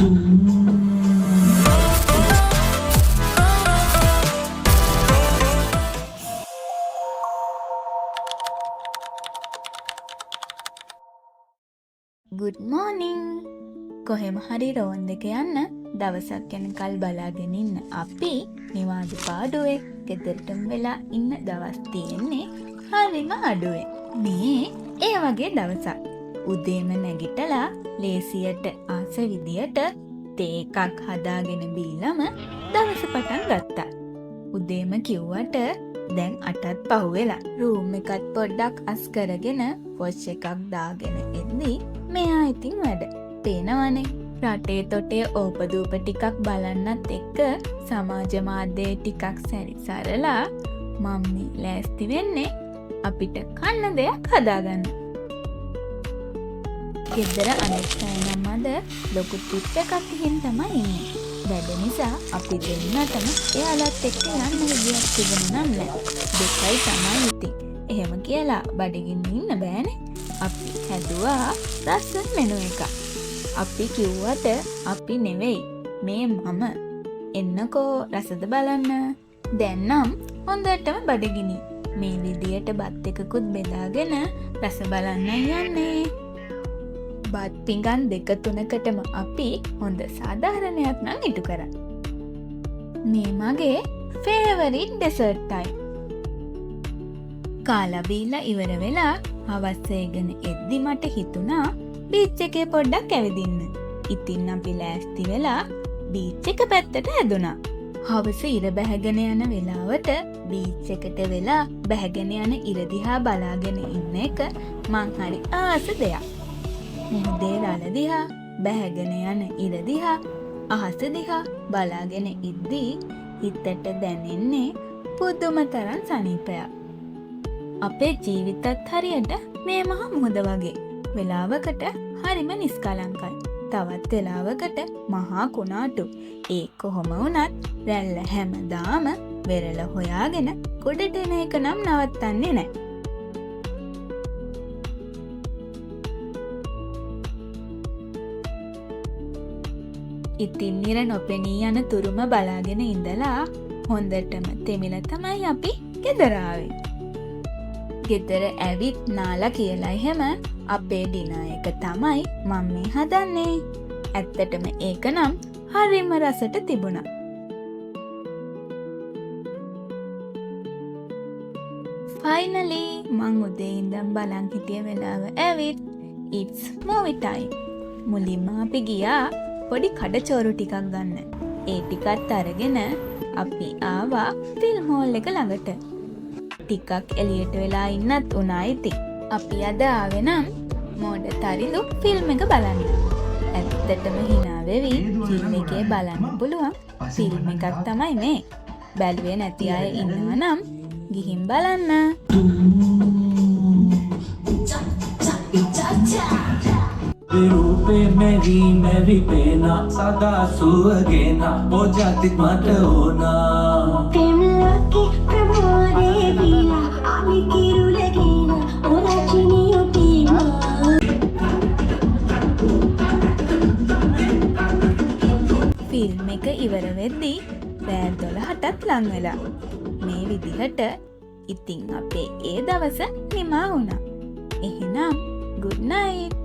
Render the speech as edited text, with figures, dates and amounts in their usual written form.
Good මෝනිං. කොහෙම හරි රෝන් දෙක යන්න දවසක් යනකල් බලාගෙන ඉන්න අපි නිවාඩු පාඩුවේ ගෙදරටම වෙලා ඉන්න දවස් තියෙන්නේ හරිම අඩුවේ. මේ ඒ වගේ දවසක්. උදේම නැගිටලා ලේසියට ආස විදියට තේ එකක් හදාගෙන බීලම දවස පටන් ගත්තා. උදේම කිව්වට දැන් 8ත් පහුවෙලා. රූම් එකත් පොඩ්ඩක් අස් කරගෙන වොච් එකක් දාගෙන එද්දී මෙයා ඉතින් වැඩ. පේනවනේ රටේ තොටේ ඕපදූප ටිකක් බලන්නත් එක්ක සමාජ මාධ්‍යයේ ටිකක් සැරිසරලා මම්මි ලෑස්ති වෙන්නේ අපිට කන්න දෙයක් හදාගන්න. ගෙදර අනෙක් අය නම් අද ලොකු ට්‍රිප් එකක් ගිහින් තමයි ඉන්නේ. වැඩ නිසා අපි දෙන්නටම එයාලත් එක්ක යන්න විදියක් තිබුණා නම් නෑ. දෙකයි තමයි ඉතින්. එහෙම කියලා බඩගින්න ඉන්න බෑනේ. අපි හැදුවා රසන් මෙනු එක. අපි කිව්වට අපි නෙවෙයි මේ මම. එන්නකෝ රසද බලන්න. දැන් නම් හොඳටම බඩගිනි. මේ විදියට බත් එකකුත් බෙදාගෙන රස බලන්න යන්නේ. බත් පිඟන් 2-3කටම අපි හොඳ සාධාරණයක් නම් ඉටු කරා. මේ මගේ ෆේවරිට් ඩෙසර්ට් ටයිම්. කාලා බීලා ඉවර වෙලා හවස් වේගෙන එද්දි මට හිතුණා බීච් එකේ පොඩ්ඩක් ඇවිදින්න. ඉතින් අපි ලෑස්ති වෙලා බීච් එක පැත්තට හැදුනා. හවස ඉර බැහැගෙන යන වෙලාවට බීච් එකට වෙලා බැහැගෙන යන ඉර දිහා බලාගෙන ඉන්න එක මං හරි ආස දෙයක්. මුහුදේ රළ දිහා බැහැගෙන යන ඉර දිහා අහස දිහා බලාගෙන ඉද්දී හිතට දැනෙන්නේ පුදුම තරම් සනීපයක්. අපේ ජීවිතත් හරියට මේ මහ මුහුද වගේ. වෙලාවකට හරිම නිස්කලංකයි. තවත් වෙලාවකට මහා කුණාටු. ඒ කොහොම වුණත් රැල්ල හැමදාම වෙරළ හොයාගෙන ගොඩට එන එක නම් නවත්තන්නේ නැහැ. ඉතින් නිර නොපෙනී යන තුරුම බලාගෙන ඉඳලා හොඳටම තෙමිල තමයි අපි ගෙදර ආවේ. ගෙදර ඇවිත් නාලා කියලා එහෙම අපේ ඩිනර් එක තමයි මම්මි හදන්නේ. ඇත්තටම ඒක නම් හරිම රසට තිබුණා. ෆයිනලි මං උදේ ඉඳන් බලන් හිටිය වෙලාව ඇවිත් it's movie time. මුලින්ම අපි ගියා පොඩි කඩචෝරු ටිකක් ගන්න. ඒ ටිකත් අරගෙන අපි ආවා ෆිල්ම් හෝල් එක ළඟට. ටිකක් එළියට වෙලා ඉන්නත් උනා ඉතින්. අපි අද ආවේ නම් මෝඩ තරිලු ෆිල්ම් එක බලන්න. ඇත්තටම hina වෙවි ෆිල්ම් එකේ බලන්න පුළුවන් ෆිල්ම් එකක් තමයි මේ. බැලුවේ නැති අය ඉන්නවා නම් ගිහින් බලන්න. रूपे मेरी पेना सदा सुअगेना वो जाति मत होना प्रेमलाकी प्रभोरे बीना आमी किरुलगेना ओराचिनी उटीमा ෆිල්ම් එක ඉවර වෙද්දී රෑ 12ටත් ලං වෙලා. මේ විදිහට ඉතින් අපේ ඒ දවස නිමා වුණා. එහෙනම් good night.